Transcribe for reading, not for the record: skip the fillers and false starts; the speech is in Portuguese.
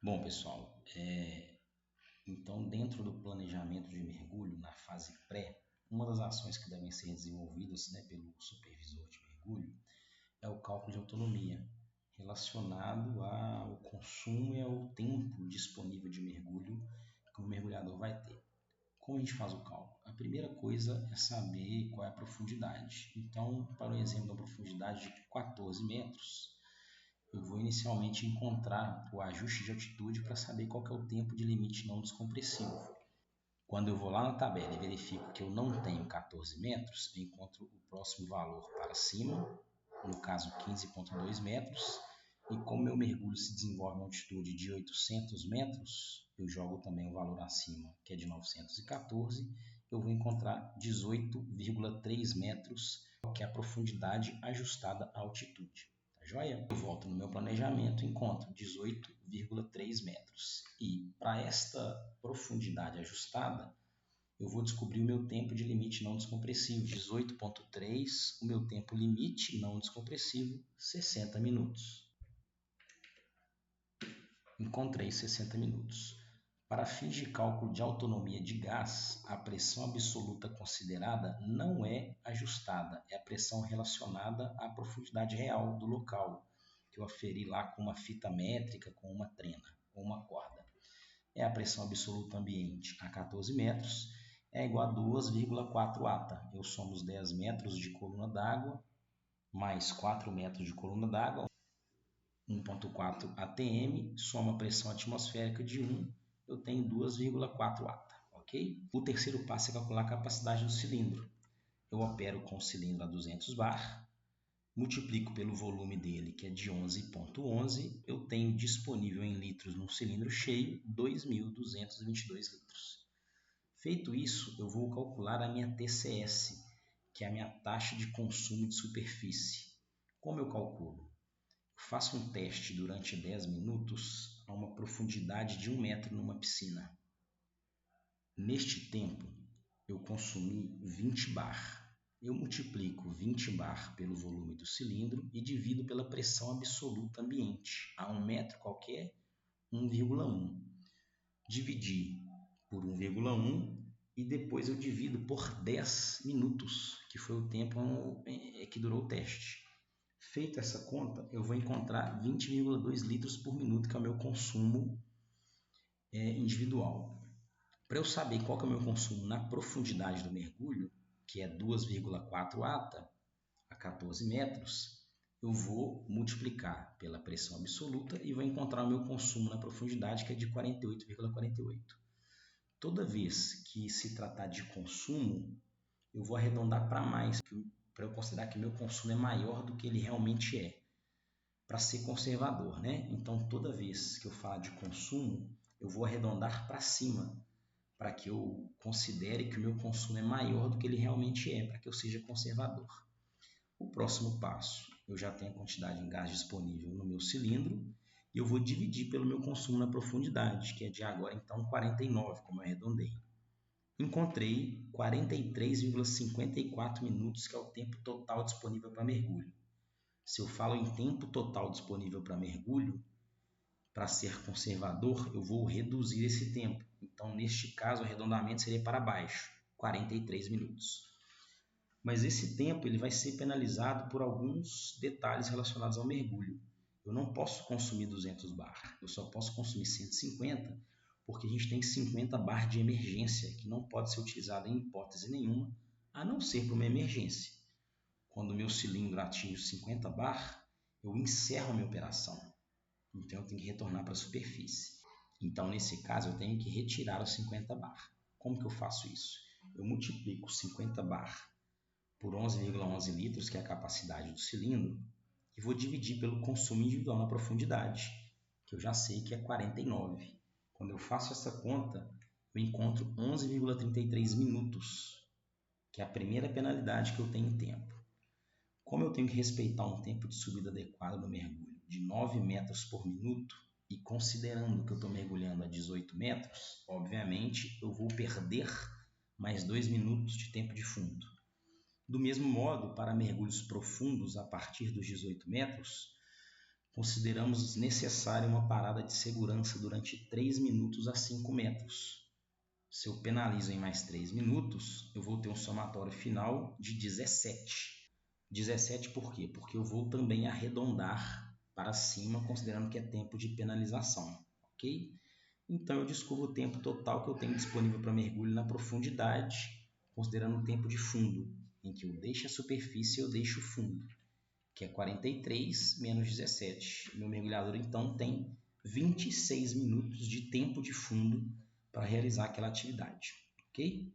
Bom, pessoal, então dentro do planejamento de mergulho, na fase pré, uma das ações que devem ser desenvolvidas, né, pelo supervisor de mergulho é o cálculo de autonomia, relacionado ao consumo e ao tempo disponível de mergulho que o mergulhador vai ter. Como a gente faz o cálculo? A primeira coisa é saber qual é a profundidade. Então, para o exemplo da profundidade de 14 metros, eu vou inicialmente encontrar o ajuste de altitude para saber qual que é o tempo de limite não descompressivo. Quando eu vou lá na tabela e verifico que eu não tenho 14 metros, eu encontro o próximo valor para cima, no caso 15,2 metros, e como meu mergulho se desenvolve em altitude de 800 metros, eu jogo também o valor acima, que é de 914, eu vou encontrar 18,3 metros, que é a profundidade ajustada à altitude. Tá joia? Eu volto no meu planejamento e encontro 18,3 metros. E para esta profundidade ajustada, eu vou descobrir o meu tempo de limite não descompressivo, 18,3, o meu tempo limite não descompressivo, 60 minutos. Encontrei 60 minutos. Para fins de cálculo de autonomia de gás, a pressão absoluta considerada não é ajustada, é a pressão relacionada à profundidade real do local, que eu aferi lá com uma fita métrica, com uma trena ou uma corda. É a pressão absoluta ambiente a 14 metros, é igual a 2,4 ATA. Eu somo os 10 metros de coluna d'água, mais 4 metros de coluna d'água, 1,4 atm, soma a pressão atmosférica de 1, eu tenho 2,4 ATA, ok? O terceiro passo é calcular a capacidade do cilindro. Eu opero com o cilindro a 200 bar, multiplico pelo volume dele, que é de 11,11, eu tenho disponível em litros num cilindro cheio 2.222 litros. Feito isso, eu vou calcular a minha TCS, que é a minha taxa de consumo de superfície. Como eu calculo? Eu faço um teste durante 10 minutos a uma profundidade de 1 metro numa piscina. Neste tempo, eu consumi 20 bar. Eu multiplico 20 bar pelo volume do cilindro e divido pela pressão absoluta ambiente, a 1 metro qualquer, 1,1. Dividi por 1,1 e depois eu divido por 10 minutos, que foi o tempo que durou o teste. Feita essa conta, eu vou encontrar 20,2 litros por minuto, que é o meu consumo individual. Para eu saber qual que é o meu consumo na profundidade do mergulho, que é 2,4 ATA a 14 metros, eu vou multiplicar pela pressão absoluta e vou encontrar o meu consumo na profundidade, que é de 48,48. Toda vez que se tratar de consumo, eu vou arredondar para mais, para eu considerar que meu consumo é maior do que ele realmente é, para ser conservador, né? Então, toda vez que eu falar de consumo, eu vou arredondar para cima, para que eu considere que o meu consumo é maior do que ele realmente é, para que eu seja conservador. O próximo passo, eu já tenho a quantidade de gás disponível no meu cilindro e eu vou dividir pelo meu consumo na profundidade, que é de agora então 49, como eu arredondei. Encontrei 43,54 minutos, que é o tempo total disponível para mergulho. Se eu falo em tempo total disponível para mergulho, para ser conservador, eu vou reduzir esse tempo. Então, neste caso, o arredondamento seria para baixo, 43 minutos. Mas esse tempo ele vai ser penalizado por alguns detalhes relacionados ao mergulho. Eu não posso consumir 200 bar, eu só posso consumir 150, porque a gente tem 50 bar de emergência, que não pode ser utilizada em hipótese nenhuma, a não ser para uma emergência. Quando o meu cilindro atinge 50 bar, eu encerro a minha operação. Então eu tenho que retornar para a superfície. Então, nesse caso, eu tenho que retirar os 50 bar. Como que eu faço isso? Eu multiplico 50 bar por 11,11 litros, que é a capacidade do cilindro, e vou dividir pelo consumo individual na profundidade, que eu já sei que é 49. Quando eu faço essa conta, eu encontro 11,33 minutos, que é a primeira penalidade que eu tenho em tempo. Como eu tenho que respeitar um tempo de subida adequado no mergulho de 9 metros por minuto, e considerando que eu estou mergulhando a 18 metros, obviamente eu vou perder mais 2 minutos de tempo de fundo. Do mesmo modo, para mergulhos profundos a partir dos 18 metros, consideramos necessária uma parada de segurança durante 3 minutos a 5 metros. Se eu penalizo em mais 3 minutos, eu vou ter um somatório final de 17. 17 por quê? Porque eu vou também arredondar para cima, considerando que é tempo de penalização, ok? Então eu descubro o tempo total que eu tenho disponível para mergulho na profundidade, considerando o tempo de fundo, em que eu deixo a superfície e eu deixo o fundo, que é 43 menos 17. Meu mergulhador então tem 26 minutos de tempo de fundo para realizar aquela atividade, ok?